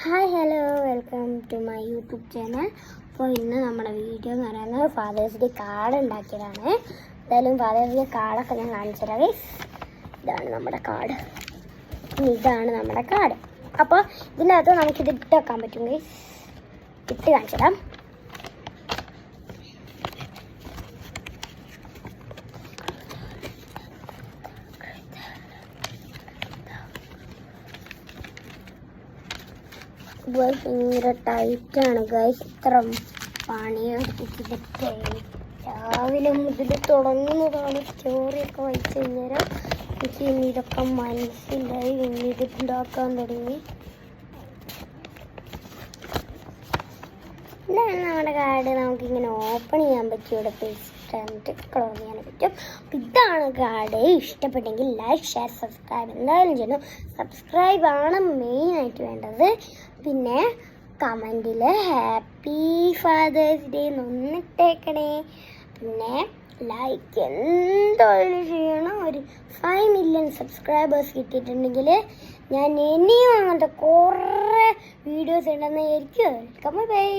Hi hello welcome to my YouTube channel. അപ്പോൾ ഇന്ന് നമ്മുടെ വീഡിയോ എന്ന് പറയുന്നത് ഫാദേഴ്സ് ഡേ കാർഡ് ഉണ്ടാക്കിയതാണ്. എന്തായാലും ഫാദേഴ്സ് ഡേ കാർഡൊക്കെ ഞാൻ കാണിച്ചു തരാം. ഇതാണ് നമ്മുടെ കാർഡ്. അപ്പോൾ ഇതിൻ്റെ അകത്ത് നമുക്കിത് ഇട്ട് വെക്കാൻ പറ്റും. ഇട്ട് കാണിച്ചു തരാം. ഭയങ്കര ടൈറ്റാണ് ഗൈസ്. ഇത്ര പണിയെടുത്തിട്ട് രാവിലെ മുതൽ തുടങ്ങുന്നതാണ്. സ്റ്റോറിയൊക്കെ വായിച്ചു കഴിഞ്ഞാൽ എനിക്ക് ഇനി ഇതൊക്കെ മനസ്സിലായി. ഇനി ഇത് ഉണ്ടാക്കാൻ തുടങ്ങി. ഇതാണ് നമ്മുടെ കാർഡ്. നമുക്കിങ്ങനെ ഓപ്പൺ ചെയ്യാൻ പറ്റും. ഇവിടെ പേസ്റ്റ് ക്ലോസ് ചെയ്യാൻ പറ്റും. ഇതാണ് കാർഡ്. ഇഷ്ടപ്പെട്ടെങ്കിൽ ലൈക്ക്, ഷെയർ, സബ്സ്ക്രൈബ് എന്തായാലും ചെയ്യണം. സബ്സ്ക്രൈബ് ആണ് മെയിനായിട്ട് വേണ്ടത്. പിന്നെ കമൻറ്റിൽ ഹാപ്പി ഫാദേഴ്സ് ഡേ ഒന്നിട്ടേക്കണേ. പിന്നെ ലൈക്ക് എന്തായാലും ചെയ്യണം. ഒരു 5 million സബ്സ്ക്രൈബേഴ്സ് കിട്ടിയിട്ടുണ്ടെങ്കിൽ ഞാൻ ഇനിയും അങ്ങനത്തെ കുറേ വീഡിയോസ് ഉണ്ടെന്നായിരിക്കും. ബൈ.